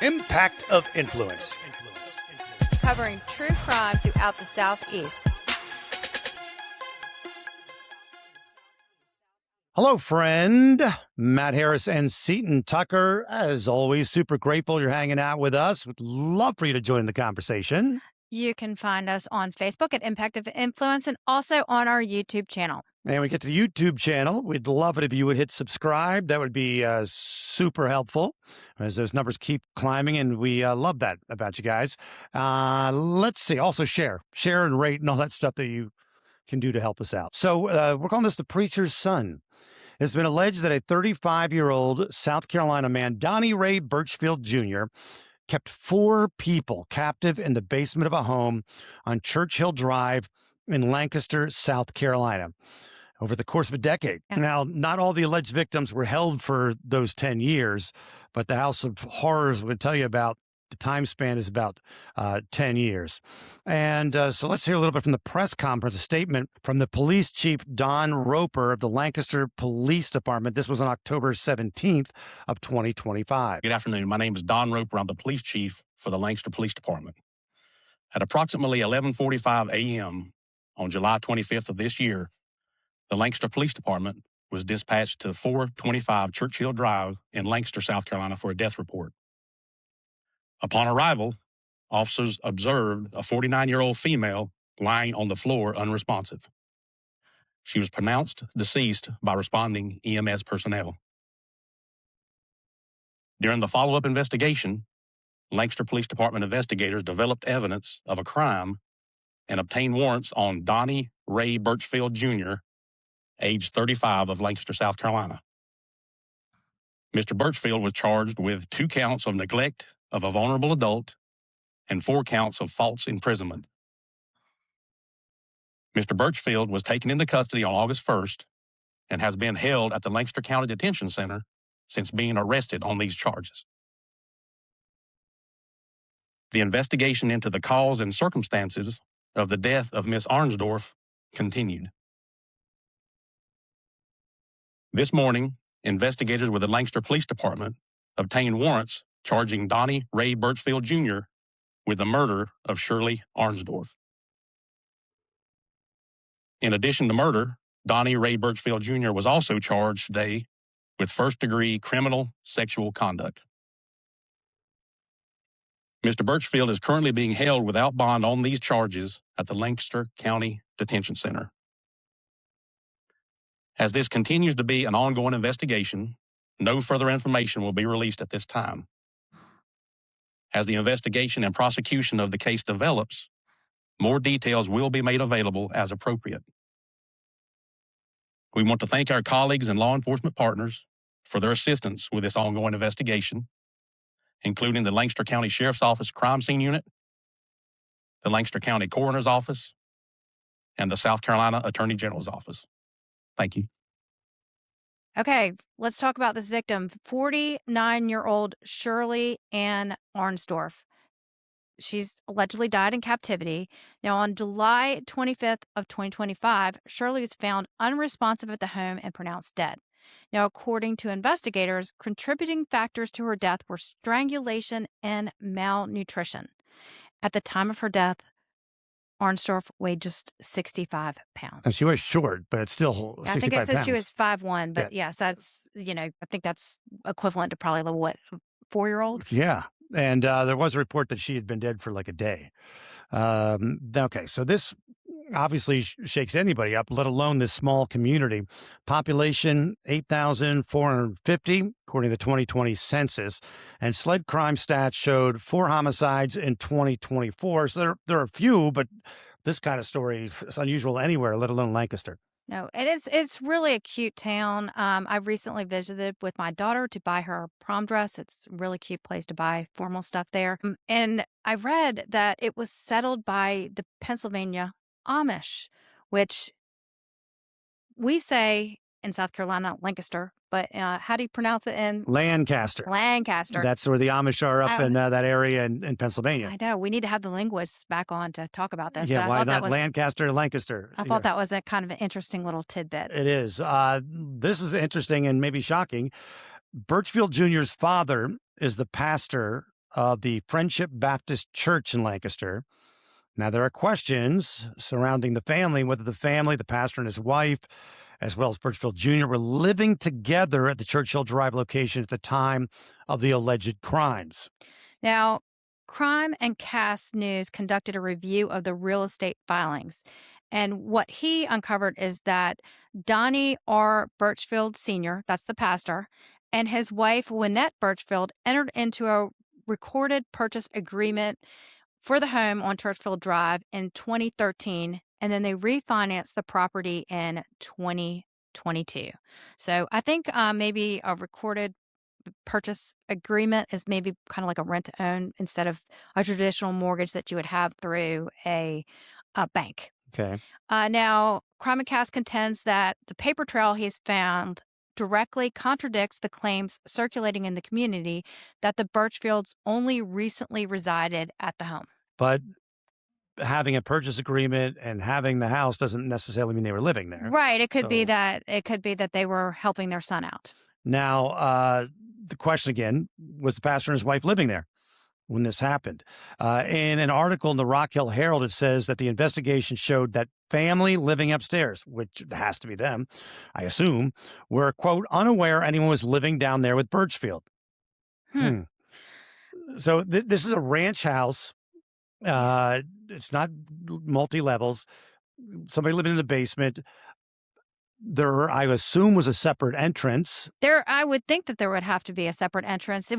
Impact of Influence. Covering true crime throughout the Southeast. Hello, friend. Matt Harris and Seton Tucker. As always, super grateful you're hanging out with us. Would love for you to join the conversation. You can find us on Facebook at Impact of Influence and also on our YouTube channel. And we get to the YouTube channel. We'd love it if you would hit subscribe. That would be super helpful as those numbers keep climbing, and we love that about you guys. Let's see. Also share and rate and all that stuff that you can do to help us out. So we're calling this The Preacher's Son. It's been alleged that a 35-year-old South Carolina man, Donnie Ray Birchfield Jr., kept 4 people captive in the basement of a home on Churchill Drive in Lancaster, South Carolina, over the course of a decade. Yeah. Now, not all the alleged victims were held for those 10 years, but the House of Horrors would tell you about the time span is about 10 years. And so let's hear a little bit from the press conference, a statement from the police chief, Don Roper of the Lancaster Police Department. This was on October 17th of 2025. Good afternoon. My name is Don Roper. I'm the police chief for the Lancaster Police Department. At approximately 11:45 a.m. on July 25th of this year, the Lancaster Police Department was dispatched to 425 Churchill Drive in Lancaster, South Carolina for a death report. Upon arrival, officers observed a 49-year-old female lying on the floor unresponsive. She was pronounced deceased by responding EMS personnel. During the follow-up investigation, Lancaster Police Department investigators developed evidence of a crime and obtained warrants on Donnie Ray Birchfield Jr., age 35, of Lancaster, South Carolina. Mr. Birchfield was charged with 2 counts of neglect of a vulnerable adult and 4 counts of false imprisonment. Mr. Birchfield was taken into custody on August 1st and has been held at the Lancaster County Detention Center since being arrested on these charges. The investigation into the cause and circumstances of the death of Miss Arnsdorf continued. This morning, investigators with the Lancaster Police Department obtained warrants charging Donnie Ray Birchfield Jr. with the murder of Shirley Arnsdorf. In addition to murder, Donnie Ray Birchfield Jr. was also charged today with first-degree criminal sexual conduct. Mr. Birchfield is currently being held without bond on these charges at the Lancaster County Detention Center. As this continues to be an ongoing investigation, no further information will be released at this time. As the investigation and prosecution of the case develops, more details will be made available as appropriate. We want to thank our colleagues and law enforcement partners for their assistance with this ongoing investigation, including the Lancaster County Sheriff's Office Crime Scene Unit, the Lancaster County Coroner's Office, and the South Carolina Attorney General's Office. Thank you. Okay, let's talk about this victim, 49-year-old Shirley Ann Arnsdorf. She's allegedly died in captivity. Now, on July 25th of 2025, Shirley was found unresponsive at the home and pronounced dead. Now, according to investigators, contributing factors to her death were strangulation and malnutrition. At the time of her death, Arnsdorf weighed just 65 pounds. And she was short, but it's still 65 I think it says pounds. she was 5'1", but yes, that's, I think that's equivalent to probably a 4-year-old? Yeah. And there was a report that she had been dead for like a day. Okay, so this obviously shakes anybody up, let alone this small community. Population 8,450, according to the 2020 census. And SLED crime stats showed 4 homicides in 2024. So there are a few, but this kind of story is unusual anywhere, let alone Lancaster. No, it's really a cute town. I recently visited with my daughter to buy her prom dress. It's a really cute place to buy formal stuff there. And I read that it was settled by the Pennsylvania Amish, which we say in South Carolina, Lancaster, but how do you pronounce it in? Lancaster. Lancaster. That's where the Amish are up in that area in Pennsylvania. I know. We need to have the linguists back on to talk about this. Yeah, but why not Lancaster, Lancaster? I thought that was a kind of an interesting little tidbit. It is. This is interesting and maybe shocking. Birchfield Jr.'s father is the pastor of the Friendship Baptist Church in Lancaster. Now, there are questions surrounding the family, whether the family, the pastor and his wife, as well as Birchfield Jr., were living together at the Churchill Drive location at the time of the alleged crimes. Now, Crime and Cast News conducted a review of the real estate filings. And what he uncovered is that Donnie R. Birchfield Sr., that's the pastor, and his wife, Lynette Birchfield, entered into a recorded purchase agreement for the home on Churchfield Drive in 2013, and then they refinanced the property in 2022. So I think maybe a recorded purchase agreement is maybe kind of like a rent to own instead of a traditional mortgage that you would have through a bank. Okay. Now, Crime and Cast contends that the paper trail he's found directly contradicts the claims circulating in the community that the Birchfields only recently resided at the home. But having a purchase agreement and having the house doesn't necessarily mean they were living there. Right. It could be that they were helping their son out. Now, the question again, was the pastor and his wife living there when this happened? In an article in the Rock Hill Herald, it says that the investigation showed that family living upstairs, which has to be them, I assume, were, quote, unaware anyone was living down there with Birchfield. So this is a ranch house. It's not multi-levels. Somebody living in the basement. There, I assume, was a separate entrance. I would think that there would have to be a separate entrance.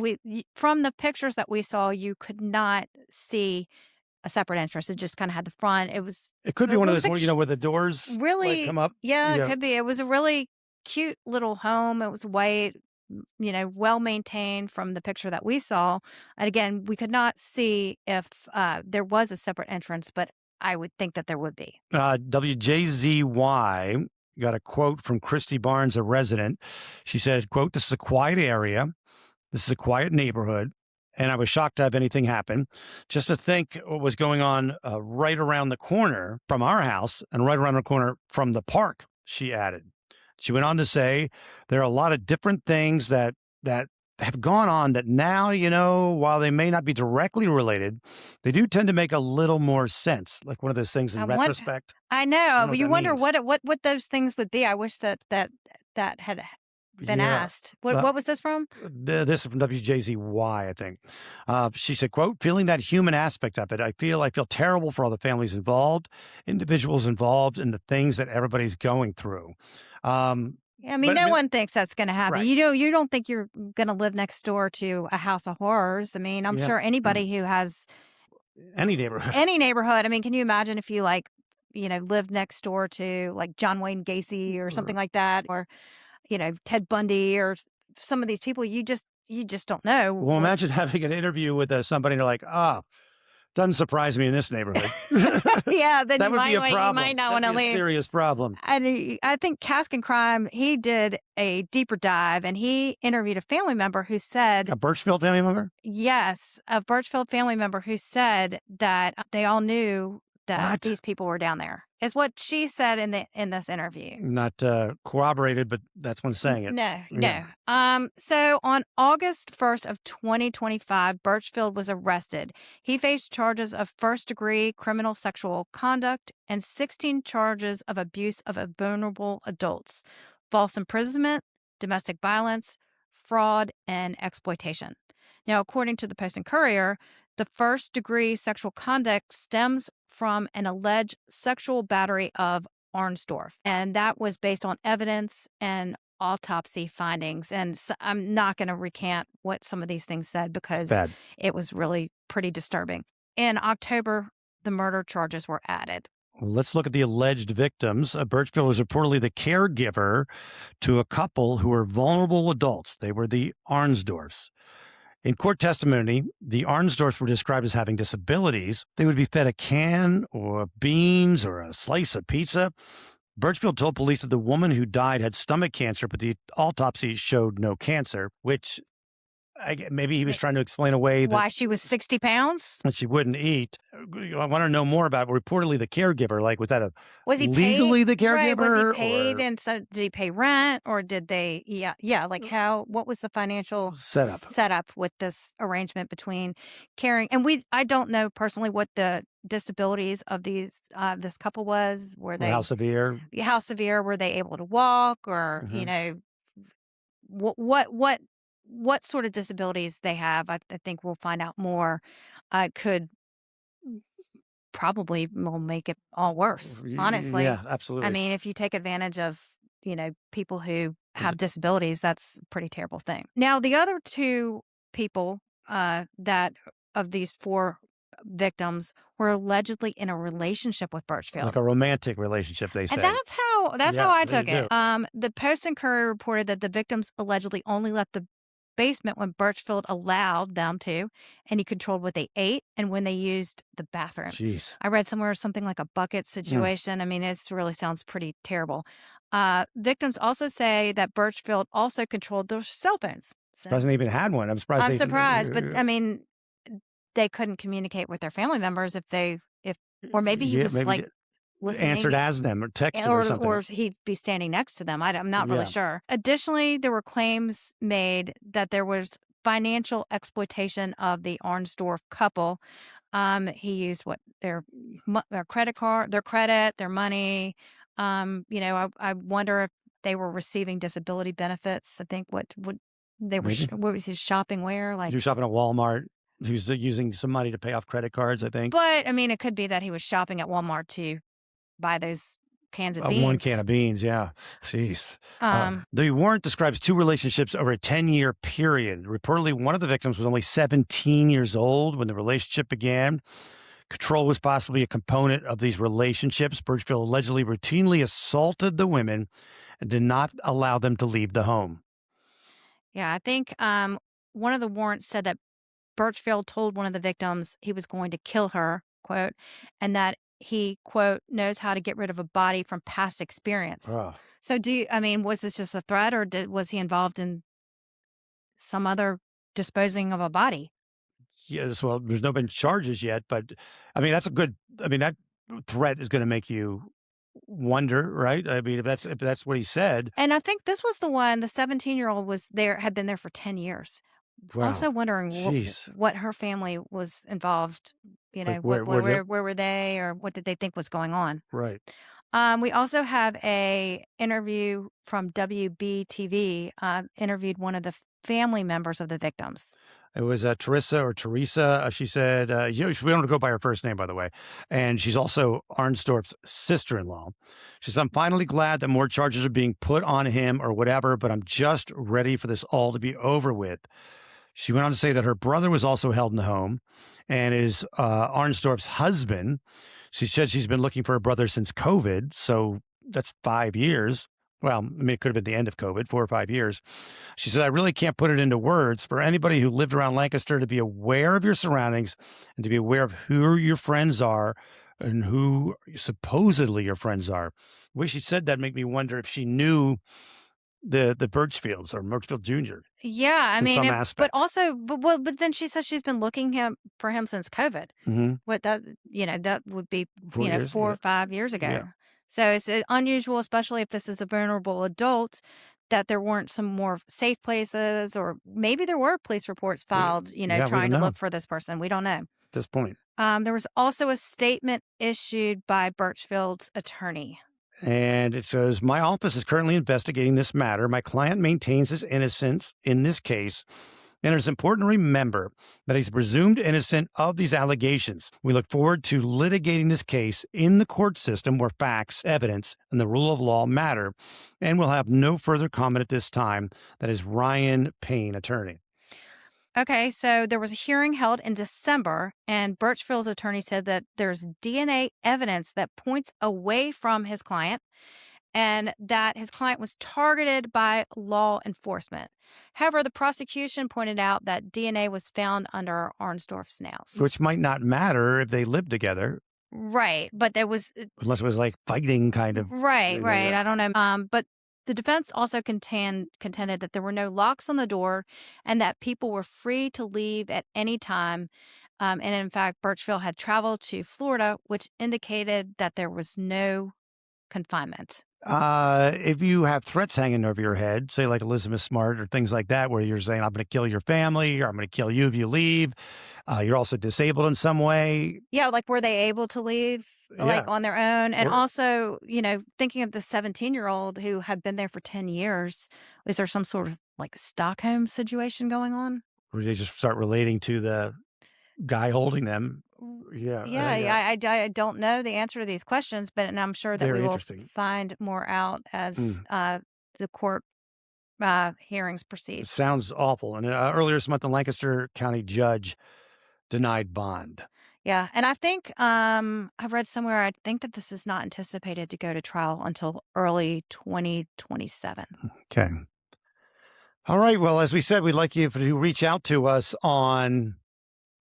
From the pictures that we saw, you could not see a separate entrance. It just kind of had the front. It could be one of those, where the doors really come up. Yeah, it could be. It was a really cute little home. It was white, well maintained from the picture that we saw. And again, we could not see if there was a separate entrance, but I would think that there would be. WJZY got a quote from Christy Barnes, a resident. She said, quote, "This is a quiet area. This is a quiet neighborhood. And I was shocked to have anything happen. Just to think what was going on right around the corner from our house and right around the corner from the park," she added. She went on to say, there are a lot of different things that have gone on that now, while they may not be directly related, they do tend to make a little more sense. Like one of those things in retrospect. I know. You wonder what those things would be. I wish that had been asked. What was this from? This is from WJZY, I think. She said, quote, "Feeling that human aspect of it, I feel terrible for all the families involved, individuals involved, and the things that everybody's going through." No one thinks that's going to happen. Right. You don't think you're going to live next door to a house of horrors. I'm sure anybody who has any neighborhood. Can you imagine if you lived next door to like John Wayne Gacy or something like that, or Ted Bundy or some of these people? You just don't know. Well, imagine having an interview with somebody and they're like, doesn't surprise me in this neighborhood. Yeah, then that would be a problem. You might not want to leave. A serious problem. And I think Cask and Crime, he did a deeper dive and he interviewed a family member who said... A Birchfield family member? Yes, a Birchfield family member who said that they all knew that these people were down there, is what she said in this interview. Not corroborated, but that's one saying it. No. So on August 1st of 2025, Birchfield was arrested. He faced charges of first-degree criminal sexual conduct and 16 charges of abuse of vulnerable adults, false imprisonment, domestic violence, fraud, and exploitation. Now, according to the Post and Courier, the first-degree sexual conduct stems from an alleged sexual battery of Arnsdorf, and that was based on evidence and autopsy findings. And so I'm not going to recant what some of these things said because it was really pretty disturbing. In October, the murder charges were added. Let's look at the alleged victims. Birchfield was reportedly the caregiver to a couple who were vulnerable adults. They were the Arnsdorfs. In court testimony, the Arnsdorfs were described as having disabilities. They would be fed a can or beans or a slice of pizza. Birchfield told police that the woman who died had stomach cancer, but the autopsy showed no cancer, which maybe he was trying to explain away why she was 60 pounds. that she wouldn't eat. I want to know more about reportedly the caregiver. Like, was that Was he legally paid? the caregiver? Right, was he paid? Or And so did he pay rent, or did they? Yeah. Like what was the financial setup with this arrangement between caring? And I don't know personally what the disabilities of this couple was. Were they how severe? How severe? Were they able to walk, or what sort of disabilities they have? I think we'll find out more. Could probably will make it all worse, honestly. Yeah, absolutely. I mean, if you take advantage of, people who have disabilities, that's a pretty terrible thing. Now, the other two people that of these four victims were allegedly in a relationship with Birchfield. Like a romantic relationship, they say. And that's how I took do. it. The Post and Courier reported that the victims allegedly only left the basement when Birchfield allowed them to, and he controlled what they ate and when they used the bathroom. Jeez. I read somewhere something like a bucket situation. I mean, it really sounds pretty terrible. Victims also say that Birchfield also controlled their cell phones. So, Surprised they even had one. I'm surprised. I'm surprised, but I mean, they couldn't communicate with their family members or maybe he was like listening, answered as them or texted or something. Or he'd be standing next to them. I'm not really sure. Additionally, there were claims made that there was financial exploitation of the Arnsdorf couple. He used their credit card, their credit, their money. I wonder if they were receiving disability benefits. I think what was his shopping wear? Like, he was shopping at Walmart. He was using some money to pay off credit cards, I think. But I mean, it could be that he was shopping at Walmart to buy those cans of beans. One can of beans, yeah. Jeez. The warrant describes two relationships over a 10-year period. Reportedly, one of the victims was only 17 years old when the relationship began. Control was possibly a component of these relationships. Birchfield allegedly routinely assaulted the women and did not allow them to leave the home. Yeah, I think one of the warrants said that Birchfield told one of the victims he was going to kill her, quote, and that he, quote, knows how to get rid of a body from past experience. Oh. So was this just a threat, or was he involved in some other disposing of a body? Yes, well, there's no been charges yet, but I mean, that threat is going to make you wonder, right? I mean, if that's what he said. And I think this was the one, the 17-year-old had been there for 10 years. Wow. Also wondering what her family was involved, Like where were they, or what did they think was going on? Right. We also have a interview from WBTV, interviewed one of the family members of the victims. It was Teresa. She said, we don't go by her first name, by the way. And she's also Arnsdorf's sister-in-law. She said, I'm finally glad that more charges are being put on him or whatever, but I'm just ready for this all to be over with. She went on to say that her brother was also held in the home and is Arnsdorf's husband. She said she's been looking for her brother since COVID, so that's 5 years. Well, I mean, it could have been the end of COVID, 4 or 5 years. She said, I really can't put it into words. For anybody who lived around Lancaster to be aware of your surroundings and to be aware of who your friends are and who supposedly your friends are. The way she said that made me wonder if she knew the Birchfields or Birchfield Jr. Yeah, I mean, some aspect. but then she says she's been looking for him since COVID. Mm-hmm. What that would be 4 or 5 years ago. Yeah. So it's unusual, especially if this is a vulnerable adult, that there weren't some more safe places, or maybe there were police reports filed, trying to look for this person. We don't know. At this point. There was also a statement issued by Birchfield's attorney. And it says, my office is currently investigating this matter. My client maintains his innocence in this case. And it's important to remember that he's presumed innocent of these allegations. We look forward to litigating this case in the court system where facts, evidence, and the rule of law matter. And we'll have no further comment at this time. That is Ryan Payne, attorney. Okay, so there was a hearing held in December, and Birchfield's attorney said that there's DNA evidence that points away from his client and that his client was targeted by law enforcement. However, the prosecution pointed out that DNA was found under Arnsdorf's nails. Which might not matter if they lived together. Right, but there was... Unless it was like fighting kind of... Right. I don't know. But The defense also contended that there were no locks on the door and that people were free to leave at any time. And in fact, Birchfield had traveled to Florida, which indicated that there was no confinement. If you have threats hanging over your head, say like Elizabeth Smart or things like that, where you're saying, I'm going to kill your family, or I'm going to kill you if you leave, you're also disabled in some way. Yeah, like were they able to leave like on their own? And also, thinking of the 17-year-old who had been there for 10 years, is there some sort of like Stockholm situation going on? Or they just start relating to the guy holding them. Yeah. I don't know the answer to these questions, but and I'm sure that Very we will interesting. find more out as the court hearings proceed. Sounds awful. And earlier this month, the Lancaster County judge denied bond. Yeah, and I think I've read somewhere, I think that this is not anticipated to go to trial until early 2027. Okay. All right. Well, as we said, we'd like you to reach out to us on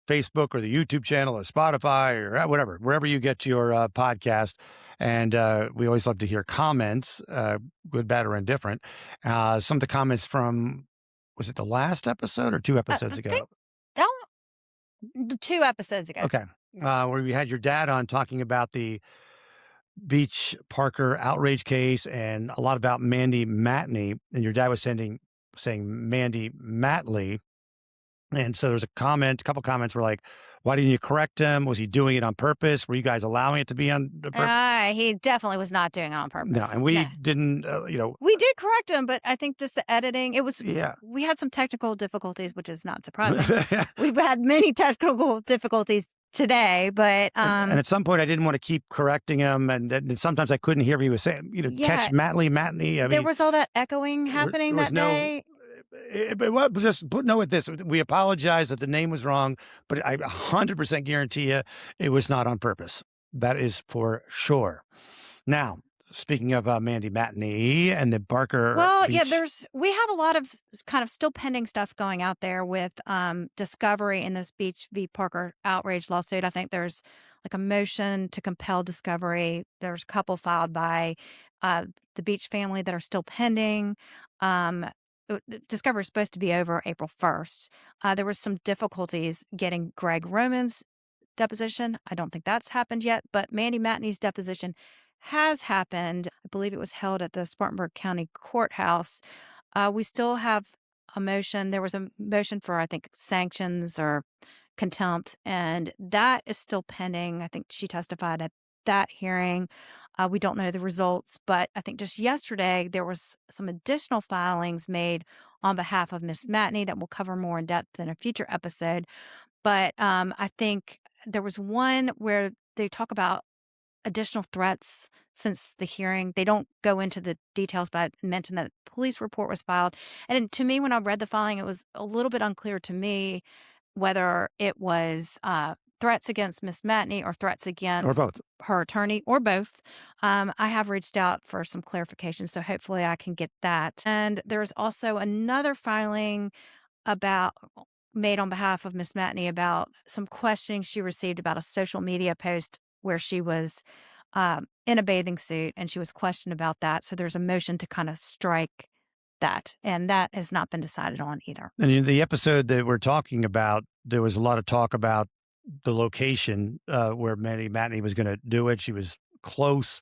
Facebook or the YouTube channel or Spotify or whatever, wherever you get your podcast. And we always love to hear comments, good, bad, or indifferent. Some of the comments from, was it the last episode or 2 episodes ago? 2 episodes ago. Okay. Where we had your dad on talking about the Beach Parker outrage case and a lot about Mandy Matney. And your dad was saying Mandy Matley. And so there's a couple comments were like, why didn't you correct him? Was he doing it on purpose? Were you guys allowing it to be on purpose? He definitely was not doing it on purpose. No, and we didn't, We did correct him, but I think just the editing, we had some technical difficulties, which is not surprising. We've had many technical difficulties today, but and at some point I didn't want to keep correcting him, and sometimes I couldn't hear what he was saying. Catch Matney. There was all that echoing happening that day. But just know with this, we apologize that the name was wrong, but I 100% guarantee you it was not on purpose. That is for sure. Now, speaking of Mandy Matney and the Barker. Well, Beach. we have a lot of kind of still pending stuff going out there with discovery in this Beach v. Parker outrage lawsuit. I think there's like a motion to compel discovery. There's a couple filed by the Beach family that are still pending. Discovery is supposed to be over April 1st. There was some difficulties getting Greg Roman's deposition. I don't think that's happened yet, but Mandy Matney's deposition has happened. I believe it was held at the Spartanburg County Courthouse. We still have a motion. There was a motion for, I think, sanctions or contempt, and that is still pending. I think she testified at that hearing. We don't know the results, but I think just yesterday there was some additional filings made on behalf of Miss Matney that we'll cover more in depth in a future episode. But I think there was one where they talk about additional threats since the hearing. They don't go into the details, but I mentioned that a police report was filed. And to me, when I read the filing, it was a little bit unclear to me whether it was threats against Miss Matney or threats against or both her attorney or both. I have reached out for some clarification, so hopefully I can get that. And there's also another filing made on behalf of Miss Matney about some questioning she received about a social media post where she was in a bathing suit and she was questioned about that. So there's a motion to kind of strike that, and that has not been decided on either. And in the episode that we're talking about, there was a lot of talk about the location where Mandy Matney was going to do it. She was close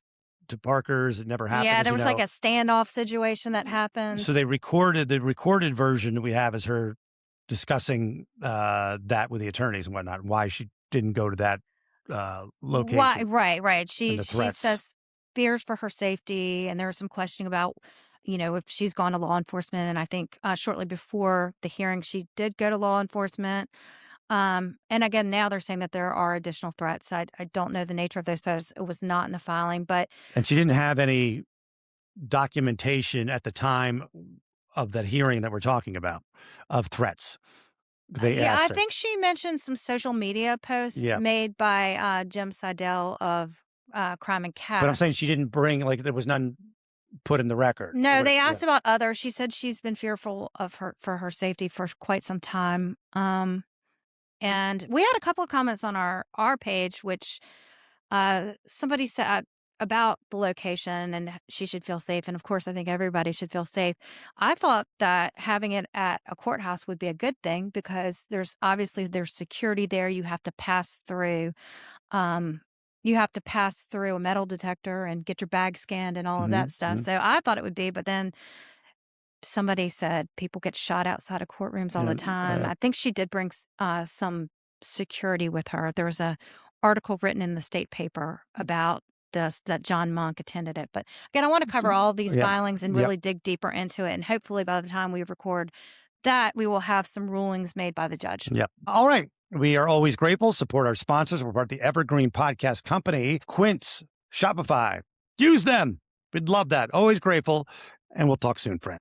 to Parker's. It never happened. Yeah, there was like a standoff situation that happened. So the recorded version that we have is her discussing that with the attorneys and whatnot, why she didn't go to that location. Why, right. She says fears for her safety, and there was some questioning about, if she's gone to law enforcement. And I think shortly before the hearing, she did go to law enforcement. And again, now they're saying that there are additional threats. I don't know the nature of those threats. It was not in the filing, and she didn't have any documentation at the time of that hearing that we're talking about of threats. I think she mentioned some social media posts made by Jim Seidel of Crime and Cast. But I'm saying she didn't bring, there was none put in the record. No, they asked about others. She said she's been fearful for her safety for quite some time. And we had a couple of comments on our page, which somebody said, about the location and she should feel safe. And of course, I think everybody should feel safe. I thought that having it at a courthouse would be a good thing because there's security there. You have to pass through. You have to pass through a metal detector and get your bag scanned and all of that stuff. So I thought it would be, but then somebody said people get shot outside of courtrooms all the time. I think she did bring some security with her. There was a article written in the state paper about this, that John Monk attended it. But again, I want to cover all of these filings and really dig deeper into it. And hopefully by the time we record that, we will have some rulings made by the judge. Yep. All right. We are always grateful. Support our sponsors. We're part of the Evergreen Podcast Company, Quince, Shopify. Use them. We'd love that. Always grateful. And we'll talk soon, friends.